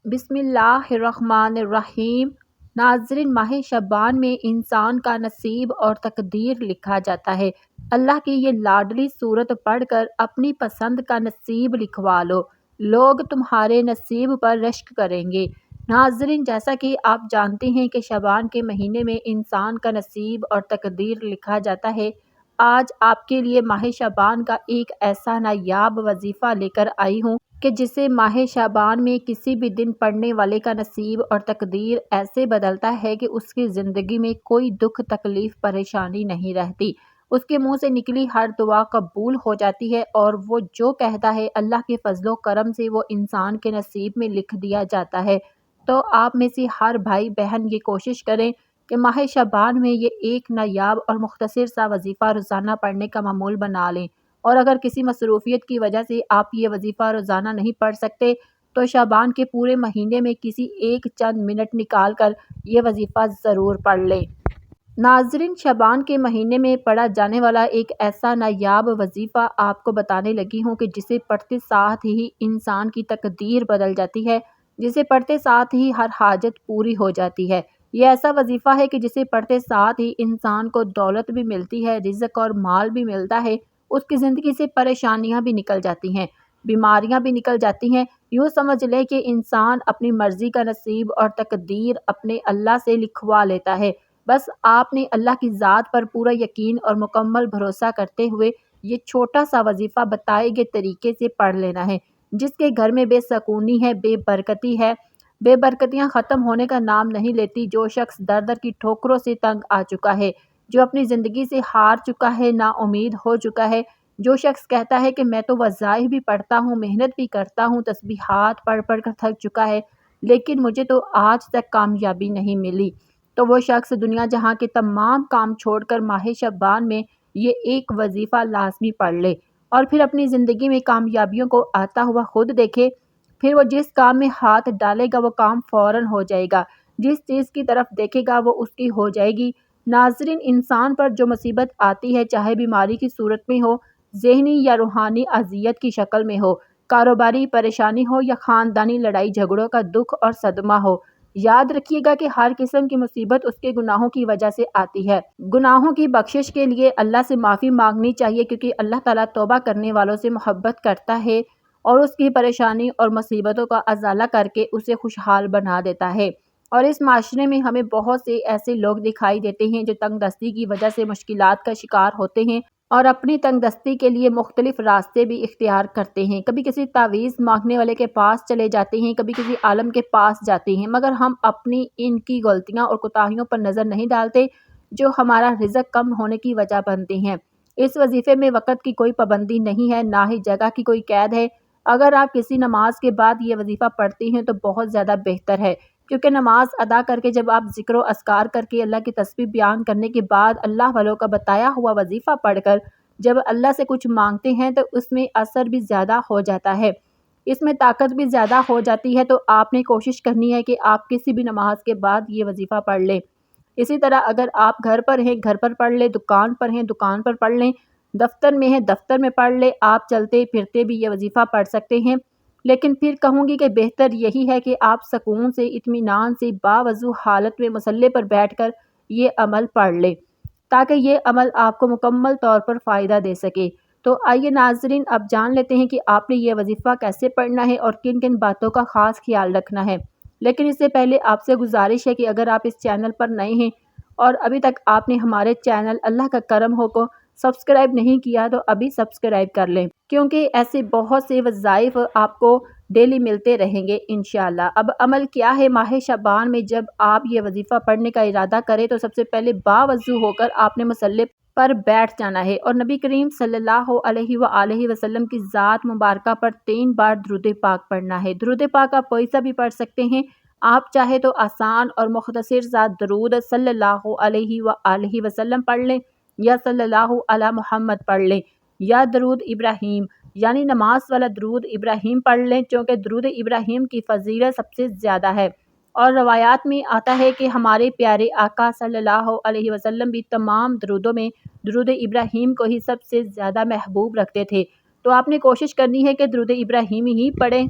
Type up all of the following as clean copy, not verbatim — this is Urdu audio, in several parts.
بسم اللہ الرحمن الرحیم۔ ناظرین، ماہ شعبان میں انسان کا نصیب اور تقدیر لکھا جاتا ہے۔ اللہ کی یہ لاڈلی سورت پڑھ کر اپنی پسند کا نصیب لکھوا لو، لوگ تمہارے نصیب پر رشک کریں گے۔ ناظرین، جیسا کہ آپ جانتے ہیں کہ شعبان کے مہینے میں انسان کا نصیب اور تقدیر لکھا جاتا ہے۔ آج آپ کے لیے ماہ شعبان کا ایک ایسا نایاب وظیفہ لے کر آئی ہوں کہ جسے ماہ شعبان میں کسی بھی دن پڑھنے والے کا نصیب اور تقدیر ایسے بدلتا ہے کہ اس کی زندگی میں کوئی دکھ تکلیف پریشانی نہیں رہتی۔ اس کے منہ سے نکلی ہر دعا قبول ہو جاتی ہے اور وہ جو کہتا ہے اللہ کے فضل و کرم سے وہ انسان کے نصیب میں لکھ دیا جاتا ہے۔ تو آپ میں سے ہر بھائی بہن یہ کوشش کریں کہ ماہ شعبان میں یہ ایک نایاب اور مختصر سا وظیفہ روزانہ پڑھنے کا معمول بنا لیں، اور اگر کسی مصروفیت کی وجہ سے آپ یہ وظیفہ روزانہ نہیں پڑھ سکتے تو شعبان کے پورے مہینے میں کسی ایک چند منٹ نکال کر یہ وظیفہ ضرور پڑھ لیں۔ ناظرین، شعبان کے مہینے میں پڑھا جانے والا ایک ایسا نایاب وظیفہ آپ کو بتانے لگی ہوں کہ جسے پڑھتے ساتھ ہی انسان کی تقدیر بدل جاتی ہے، جسے پڑھتے ساتھ ہی ہر حاجت پوری ہو جاتی ہے۔ یہ ایسا وظیفہ ہے کہ جسے پڑھتے ساتھ ہی انسان کو دولت بھی ملتی ہے، رزق اور مال بھی ملتا ہے، اس کی زندگی سے پریشانیاں بھی نکل جاتی ہیں، بیماریاں بھی نکل جاتی ہیں۔ یوں سمجھ لے کہ انسان اپنی مرضی کا نصیب اور تقدیر اپنے اللہ سے لکھوا لیتا ہے۔ بس آپ نے اللہ کی ذات پر پورا یقین اور مکمل بھروسہ کرتے ہوئے یہ چھوٹا سا وظیفہ بتائے گئے طریقے سے پڑھ لینا ہے۔ جس کے گھر میں بے سکونی ہے، بے برکتی ہے، بے برکتیاں ختم ہونے کا نام نہیں لیتی، جو شخص در در کی ٹھوکروں سے تنگ آ چکا ہے، جو اپنی زندگی سے ہار چکا ہے، نا امید ہو چکا ہے، جو شخص کہتا ہے کہ میں تو وظائف بھی پڑھتا ہوں، محنت بھی کرتا ہوں، تسبیحات پڑھ پڑھ کر تھک چکا ہے، لیکن مجھے تو آج تک کامیابی نہیں ملی، تو وہ شخص دنیا جہاں کے تمام کام چھوڑ کر ماہ شعبان میں یہ ایک وظیفہ لازمی پڑھ لے، اور پھر اپنی زندگی میں کامیابیوں کو آتا ہوا خود دیکھے۔ پھر وہ جس کام میں ہاتھ ڈالے گا وہ کام فوراً ہو جائے گا، جس چیز کی طرف دیکھے گا وہ اس کی ہو جائے گی۔ ناظرین، انسان پر جو مصیبت آتی ہے، چاہے بیماری کی صورت میں ہو، ذہنی یا روحانی اذیت کی شکل میں ہو، کاروباری پریشانی ہو یا خاندانی لڑائی جھگڑوں کا دکھ اور صدمہ ہو، یاد رکھیے گا کہ ہر قسم کی مصیبت اس کے گناہوں کی وجہ سے آتی ہے۔ گناہوں کی بخشش کے لیے اللہ سے معافی مانگنی چاہیے، کیونکہ اللہ تعالیٰ توبہ کرنے والوں سے محبت کرتا ہے اور اس کی پریشانی اور مصیبتوں کا ازالہ کر کے اسے خوشحال بنا دیتا ہے۔ اور اس معاشرے میں ہمیں بہت سے ایسے لوگ دکھائی دیتے ہیں جو تنگ دستی کی وجہ سے مشکلات کا شکار ہوتے ہیں اور اپنی تنگ دستی کے لیے مختلف راستے بھی اختیار کرتے ہیں۔ کبھی کسی تعویذ مانگنے والے کے پاس چلے جاتے ہیں، کبھی کسی عالم کے پاس جاتے ہیں، مگر ہم اپنی ان کی غلطیاں اور کوتاہیوں پر نظر نہیں ڈالتے جو ہمارا رزق کم ہونے کی وجہ بنتے ہیں۔ اس وظیفے میں وقت کی کوئی پابندی نہیں ہے، نہ ہی جگہ کی کوئی قید ہے۔ اگر آپ کسی نماز کے بعد یہ وظیفہ پڑھتے ہیں تو بہت زیادہ بہتر ہے، کیونکہ نماز ادا کر کے جب آپ ذکر و اذکار کر کے اللہ کی تسبیح بیان کرنے کے بعد اللہ والوں کا بتایا ہوا وظیفہ پڑھ کر جب اللہ سے کچھ مانگتے ہیں تو اس میں اثر بھی زیادہ ہو جاتا ہے، اس میں طاقت بھی زیادہ ہو جاتی ہے۔ تو آپ نے کوشش کرنی ہے کہ آپ کسی بھی نماز کے بعد یہ وظیفہ پڑھ لیں۔ اسی طرح اگر آپ گھر پر ہیں گھر پر پڑھ لیں، دکان پر ہیں دکان پر پڑھ لیں، دفتر میں ہیں دفتر میں پڑھ لیں، آپ چلتے پھرتے بھی یہ وظیفہ پڑھ سکتے ہیں۔ لیکن پھر کہوں گی کہ بہتر یہی ہے کہ آپ سکون سے، اطمینان سے، باوضو حالت میں مصلی پر بیٹھ کر یہ عمل پڑھ لیں، تاکہ یہ عمل آپ کو مکمل طور پر فائدہ دے سکے۔ تو آئیے ناظرین، اب جان لیتے ہیں کہ آپ نے یہ وظیفہ کیسے پڑھنا ہے اور کن کن باتوں کا خاص خیال رکھنا ہے۔ لیکن اس سے پہلے آپ سے گزارش ہے کہ اگر آپ اس چینل پر نئے ہیں اور ابھی تک آپ نے ہمارے چینل اللہ کا کرم ہو کو سبسکرائب نہیں کیا تو ابھی سبسکرائب کر لیں، کیونکہ ایسے بہت سے وظائف آپ کو ڈیلی ملتے رہیں گے انشاءاللہ۔ اب عمل کیا ہے؟ ماہ شعبان میں جب آپ یہ وظیفہ پڑھنے کا ارادہ کریں تو سب سے پہلے باوضو ہو کر آپ نے مصلی پر بیٹھ جانا ہے اور نبی کریم صلی اللہ علیہ وآلہ وسلم کی ذات مبارکہ پر 3 بار درود پاک پڑھنا ہے۔ درود پاک آپ کوئی سا بھی پڑھ سکتے ہیں، آپ چاہے تو آسان اور مختصر سا درود صلی اللہ علیہ وآلہ وسلم پڑھ لیں، یا صلی اللہ علی محمد پڑھ لیں، یا درود ابراہیم یعنی نماز والا درود ابراہیم پڑھ لیں، چونکہ درود ابراہیم کی فضیلت سب سے زیادہ ہے، اور روایات میں آتا ہے کہ ہمارے پیارے آقا صلی اللہ علیہ وسلم بھی تمام درودوں میں درود ابراہیم کو ہی سب سے زیادہ محبوب رکھتے تھے۔ تو آپ نے کوشش کرنی ہے کہ درود ابراہیم ہی پڑھیں۔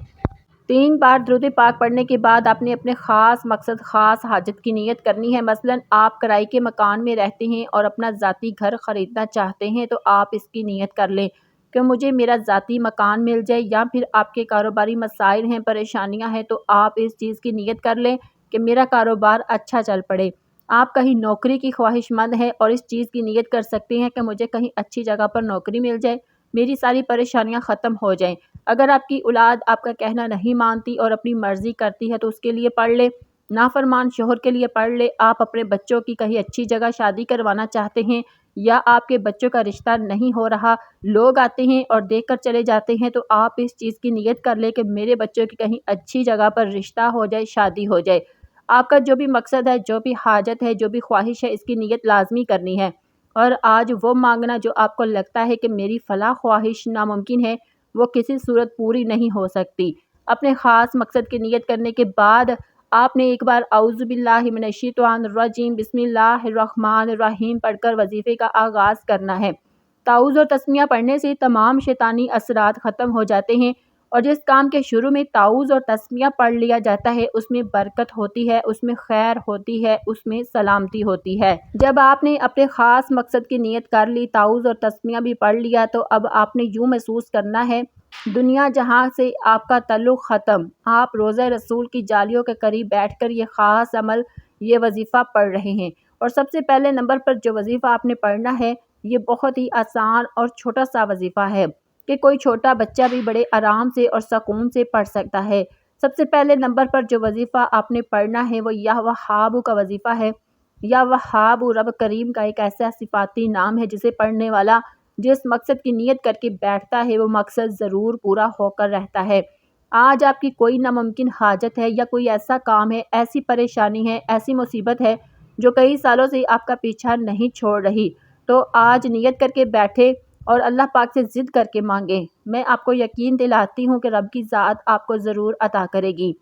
3 بار درود پاک پڑھنے کے بعد آپ نے اپنے خاص مقصد، خاص حاجت کی نیت کرنی ہے۔ مثلاً آپ کرائے کے مکان میں رہتے ہیں اور اپنا ذاتی گھر خریدنا چاہتے ہیں تو آپ اس کی نیت کر لیں کہ مجھے میرا ذاتی مکان مل جائے، یا پھر آپ کے کاروباری مسائل ہیں، پریشانیاں ہیں تو آپ اس چیز کی نیت کر لیں کہ میرا کاروبار اچھا چل پڑے۔ آپ کہیں نوکری کی خواہش مند ہیں اور اس چیز کی نیت کر سکتے ہیں کہ مجھے کہیں اچھی جگہ پر نوکری مل جائے، میری ساری پریشانیاں ختم ہو جائیں۔ اگر آپ کی اولاد آپ کا کہنا نہیں مانتی اور اپنی مرضی کرتی ہے تو اس کے لیے پڑھ لے۔ نافرمان شوہر کے لیے پڑھ لے۔ آپ اپنے بچوں کی کہیں اچھی جگہ شادی کروانا چاہتے ہیں یا آپ کے بچوں کا رشتہ نہیں ہو رہا، لوگ آتے ہیں اور دیکھ کر چلے جاتے ہیں تو آپ اس چیز کی نیت کر لیں کہ میرے بچوں کی کہیں اچھی جگہ پر رشتہ ہو جائے، شادی ہو جائے۔ آپ کا جو بھی مقصد ہے، جو بھی حاجت ہے، جو بھی خواہش ہے، اس کی نیت لازمی کرنی ہے۔ اور آج وہ مانگنا جو آپ کو لگتا ہے کہ میری فلاں خواہش ناممکن ہے، وہ کسی صورت پوری نہیں ہو سکتی۔ اپنے خاص مقصد کی نیت کرنے کے بعد آپ نے ایک بار اعوذ باللہ من الشیطان الرجیم بسم اللہ الرحمن الرحیم پڑھ کر وظیفے کا آغاز کرنا ہے۔ تعوذ اور تسمیہ پڑھنے سے تمام شیطانی اثرات ختم ہو جاتے ہیں، اور جس کام کے شروع میں تعوذ اور تسمیہ پڑھ لیا جاتا ہے اس میں برکت ہوتی ہے، اس میں خیر ہوتی ہے، اس میں سلامتی ہوتی ہے۔ جب آپ نے اپنے خاص مقصد کی نیت کر لی، تعوذ اور تسمیہ بھی پڑھ لیا، تو اب آپ نے یوں محسوس کرنا ہے دنیا جہاں سے آپ کا تعلق ختم۔ آپ روضہ رسول کی جالیوں کے قریب بیٹھ کر یہ خاص عمل، یہ وظیفہ پڑھ رہے ہیں۔ اور سب سے پہلے نمبر پر جو وظیفہ آپ نے پڑھنا ہے، یہ بہت ہی آسان اور چھوٹا سا وظیفہ ہے کہ کوئی چھوٹا بچہ بھی بڑے آرام سے اور سکون سے پڑھ سکتا ہے۔ سب سے پہلے نمبر پر جو وظیفہ آپ نے پڑھنا ہے وہ یا وہاب کا وظیفہ ہے۔ یا وہاب رب کریم کا ایک ایسا صفاتی نام ہے جسے پڑھنے والا جس مقصد کی نیت کر کے بیٹھتا ہے وہ مقصد ضرور پورا ہو کر رہتا ہے۔ آج آپ کی کوئی ناممکن حاجت ہے یا کوئی ایسا کام ہے، ایسی پریشانی ہے، ایسی مصیبت ہے جو کئی سالوں سے آپ کا پیچھا نہیں چھوڑ رہی، تو آج نیت کر کے بیٹھے اور اللہ پاک سے ضد کر کے مانگیں۔ میں آپ کو یقین دلاتی ہوں کہ رب کی ذات آپ کو ضرور عطا کرے گی۔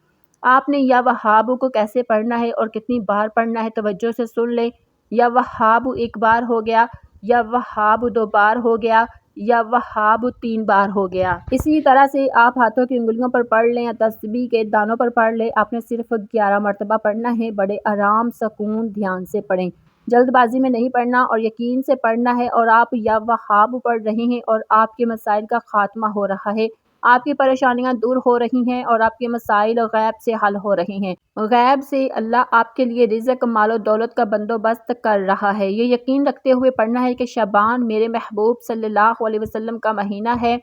آپ نے یا وہاب کو کیسے پڑھنا ہے اور کتنی بار پڑھنا ہے توجہ سے سن لیں۔ یا وہاب 1 بار ہو گیا، یا وہاب 2 بار ہو گیا، یا وہاب 3 بار ہو گیا۔ اسی طرح سے آپ ہاتھوں کی انگلیوں پر پڑھ لیں یا تسبیح کے دانوں پر پڑھ لیں۔ آپ نے صرف 11 مرتبہ پڑھنا ہے، بڑے آرام، سکون، دھیان سے پڑھیں، جلد بازی میں نہیں پڑھنا اور یقین سے پڑھنا ہے۔ اور آپ یا وہاب پڑھ رہے ہیں اور آپ کے مسائل کا خاتمہ ہو رہا ہے، آپ کی پریشانیاں دور ہو رہی ہیں اور آپ کے مسائل غیب سے حل ہو رہے ہیں۔ غیب سے اللہ آپ کے لیے رزق، مال و دولت کا بندوبست کر رہا ہے۔ یہ یقین رکھتے ہوئے پڑھنا ہے کہ شعبان میرے محبوب صلی اللہ علیہ وسلم کا مہینہ ہے،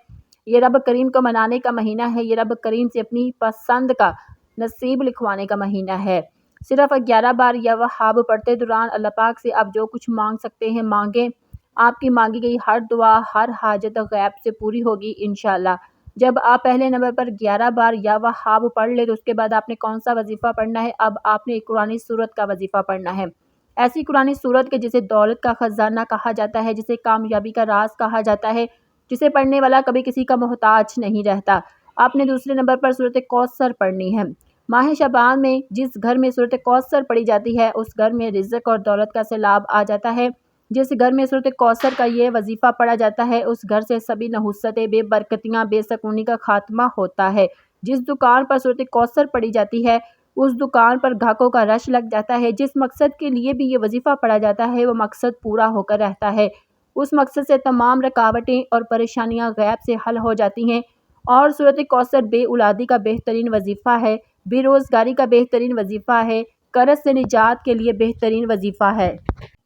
یہ رب کریم کو منانے کا مہینہ ہے، یہ رب کریم سے اپنی پسند کا نصیب لکھوانے کا مہینہ ہے۔ صرف 11 بار یا وہاب پڑھتے دوران اللہ پاک سے آپ جو کچھ مانگ سکتے ہیں مانگیں۔ آپ کی مانگی گئی ہر دعا، ہر حاجت غیب سے پوری ہوگی انشاءاللہ۔ جب آپ پہلے نمبر پر 11 بار یا وہاب پڑھ لیں تو اس کے بعد آپ نے کون سا وظیفہ پڑھنا ہے؟ اب آپ نے ایک قرآنی سورت کا وظیفہ پڑھنا ہے۔ ایسی قرآنی سورت کے جسے دولت کا خزانہ کہا جاتا ہے، جسے کامیابی کا راز کہا جاتا ہے، جسے پڑھنے والا کبھی کسی کا محتاج نہیں رہتا۔ آپ نے دوسرے نمبر پر سورت کوثر پڑھنی ہے۔ ماہ شعبان میں جس گھر میں سورت کوثر پڑھی جاتی ہے اس گھر میں رزق اور دولت کا سیلاب آ جاتا ہے۔ جس گھر میں سورت کوثر کا یہ وظیفہ پڑھا جاتا ہے اس گھر سے سبھی نحوستیں، بے برکتیاں، بے سکونی کا خاتمہ ہوتا ہے۔ جس دکان پر سورت کوثر پڑھی جاتی ہے اس دکان پر گاہکوں کا رش لگ جاتا ہے۔ جس مقصد کے لیے بھی یہ وظیفہ پڑھا جاتا ہے وہ مقصد پورا ہو کر رہتا ہے۔ اس مقصد سے تمام رکاوٹیں اور پریشانیاں غیب سے حل ہو جاتی ہیں۔ اور سورت کوثر بے اولادی کا بہترین وظیفہ ہے، بے روزگاری کا بہترین وظیفہ ہے، قرض سے نجات کے لیے بہترین وظیفہ ہے۔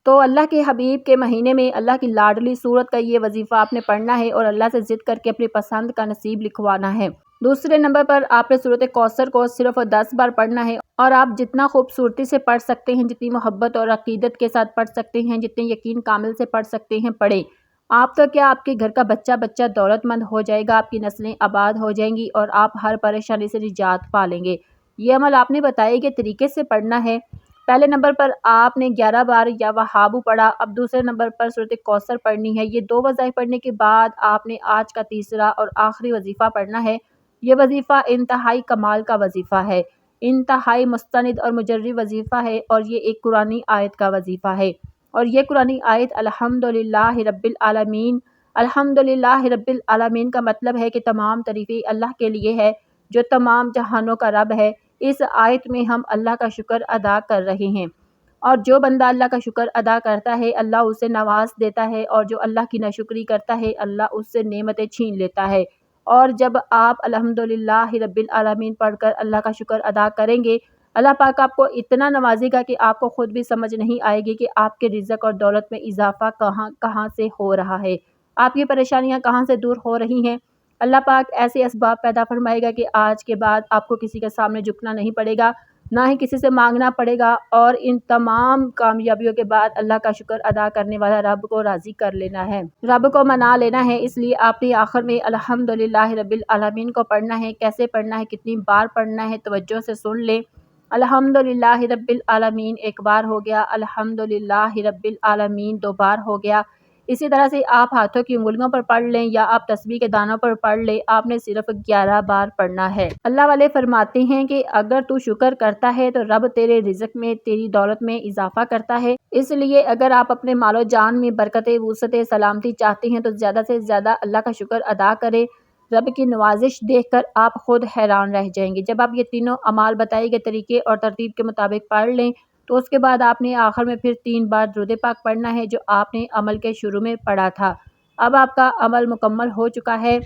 تو اللہ کے حبیب کے مہینے میں اللہ کی لاڈلی سورت کا یہ وظیفہ آپ نے پڑھنا ہے اور اللہ سے ضد کر کے اپنی پسند کا نصیب لکھوانا ہے۔ دوسرے نمبر پر آپ نے سورت کوثر کو صرف 10 بار پڑھنا ہے، اور آپ جتنا خوبصورتی سے پڑھ سکتے ہیں، جتنی محبت اور عقیدت کے ساتھ پڑھ سکتے ہیں، جتنے یقین کامل سے پڑھ سکتے ہیں پڑھیں۔ آپ تو کیا، آپ کے گھر کا بچہ بچہ دولت مند ہو جائے گا، آپ کی نسلیں آباد ہو جائیں گی اور آپ ہر پریشانی سے نجات پا لیں گے۔ یہ عمل آپ نے بتائے گئے طریقے سے پڑھنا ہے۔ پہلے نمبر پر آپ نے 11 بار یا وہاب پڑھا، اب دوسرے نمبر پر سورت کوثر پڑھنی ہے۔ یہ 2 وظائف پڑھنے کے بعد آپ نے آج کا تیسرا اور آخری وظیفہ پڑھنا ہے۔ یہ وظیفہ انتہائی کمال کا وظیفہ ہے، انتہائی مستند اور مجرب وظیفہ ہے، اور یہ ایک قرآنی آیت کا وظیفہ ہے۔ اور یہ قرآنی آیت الحمدللہ رب العالمین، الحمدللہ رب العالمین کا مطلب ہے کہ تمام تعریفیں اللہ کے لیے ہے جو تمام جہانوں کا رب ہے۔ اس آیت میں ہم اللہ کا شکر ادا کر رہے ہیں، اور جو بندہ اللہ کا شکر ادا کرتا ہے اللہ اسے نواز دیتا ہے، اور جو اللہ کی ناشکری کرتا ہے اللہ اس سے نعمتیں چھین لیتا ہے۔ اور جب آپ الحمدللہ رب العالمین پڑھ کر اللہ کا شکر ادا کریں گے، اللہ پاک آپ کو اتنا نوازے گا کہ آپ کو خود بھی سمجھ نہیں آئے گی کہ آپ کے رزق اور دولت میں اضافہ کہاں کہاں سے ہو رہا ہے، آپ کی پریشانیاں کہاں سے دور ہو رہی ہیں۔ اللہ پاک ایسے اسباب پیدا فرمائے گا کہ آج کے بعد آپ کو کسی کے سامنے جھکنا نہیں پڑے گا، نہ ہی کسی سے مانگنا پڑے گا، اور ان تمام کامیابیوں کے بعد اللہ کا شکر ادا کرنے والا رب کو راضی کر لینا ہے، رب کو منا لینا ہے۔ اس لیے آپ نے آخر میں الحمدللہ رب العالمین کو پڑھنا ہے۔ کیسے پڑھنا ہے، کتنی بار پڑھنا ہے، توجہ سے سن لیں۔ الحمدللہ رب العالمین ایک بار ہو گیا، الحمدللہ رب العالمین 2 بار ہو گیا۔ اسی طرح سے آپ ہاتھوں کی انگلیوں پر پڑھ لیں یا آپ تسبیح کے دانوں پر پڑھ لیں، آپ نے صرف 11 بار پڑھنا ہے۔ اللہ والے فرماتے ہیں کہ اگر تو شکر کرتا ہے تو رب تیرے رزق میں، تیری دولت میں اضافہ کرتا ہے۔ اس لیے اگر آپ اپنے مال و جان میں برکت، وسعت، سلامتی چاہتے ہیں تو زیادہ سے زیادہ اللہ کا شکر ادا کریں۔ رب کی نوازش دیکھ کر آپ خود حیران رہ جائیں گے۔ جب آپ یہ تینوں اعمال بتائے گئے طریقے اور ترتیب کے مطابق پڑھ لیں تو اس کے بعد آپ نے آخر میں پھر 3 بار درود پاک پڑھنا ہے جو آپ نے عمل کے شروع میں پڑھا تھا۔ اب آپ کا عمل مکمل ہو چکا ہے۔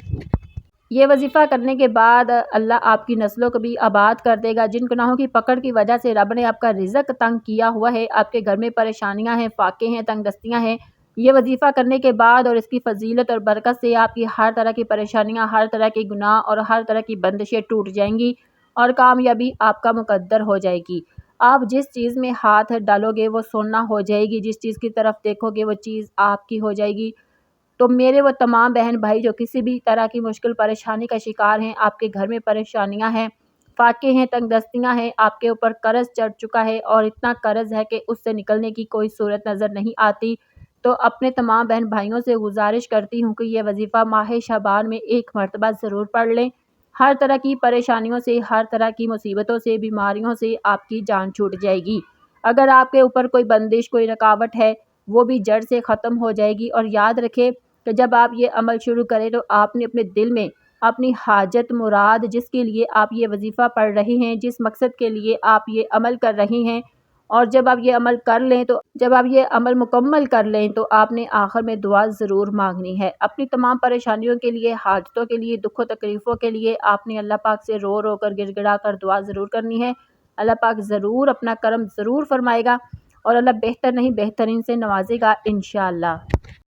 یہ وظیفہ کرنے کے بعد اللہ آپ کی نسلوں کو بھی آباد کر دے گا۔ جن گناہوں کی پکڑ کی وجہ سے رب نے آپ کا رزق تنگ کیا ہوا ہے، آپ کے گھر میں پریشانیاں ہیں، فاقے ہیں، تنگ دستیاں ہیں، یہ وظیفہ کرنے کے بعد اور اس کی فضیلت اور برکت سے آپ کی ہر طرح کی پریشانیاں، ہر طرح کے گناہ اور ہر طرح کی بندشیں ٹوٹ جائیں گی اور کامیابی آپ کا مقدر ہو جائے گی۔ آپ جس چیز میں ہاتھ ڈالو گے وہ سونا ہو جائے گی، جس چیز کی طرف دیکھو گے وہ چیز آپ کی ہو جائے گی۔ تو میرے وہ تمام بہن بھائی جو کسی بھی طرح کی مشکل پریشانی کا شکار ہیں، آپ کے گھر میں پریشانیاں ہیں، فاقے ہیں، تنگ دستیاں ہیں، آپ کے اوپر قرض چڑھ چکا ہے اور اتنا قرض ہے کہ اس سے نکلنے کی کوئی صورت نظر نہیں آتی، تو اپنے تمام بہن بھائیوں سے گزارش کرتی ہوں کہ یہ وظیفہ ماہ شعبان میں 1 مرتبہ ضرور پڑھ لیں۔ ہر طرح کی پریشانیوں سے، ہر طرح کی مصیبتوں سے، بیماریوں سے آپ کی جان چھوٹ جائے گی۔ اگر آپ کے اوپر کوئی بندش، کوئی رکاوٹ ہے وہ بھی جڑ سے ختم ہو جائے گی۔ اور یاد رکھیں کہ جب آپ یہ عمل شروع کریں تو آپ نے اپنے دل میں اپنی حاجت مراد، جس کے لیے آپ یہ وظیفہ پڑھ رہے ہیں، جس مقصد کے لیے آپ یہ عمل کر رہے ہیں، اور جب آپ یہ عمل کر لیں تو جب آپ یہ عمل مکمل کر لیں تو آپ نے آخر میں دعا ضرور مانگنی ہے۔ اپنی تمام پریشانیوں کے لیے، حاجتوں کے لیے، دکھ و تکلیفوں کے لیے آپ نے اللہ پاک سے رو رو کر، گڑ گڑا کر دعا ضرور کرنی ہے۔ اللہ پاک ضرور اپنا کرم ضرور فرمائے گا اور اللہ بہتر نہیں بہترین سے نوازے گا انشاءاللہ۔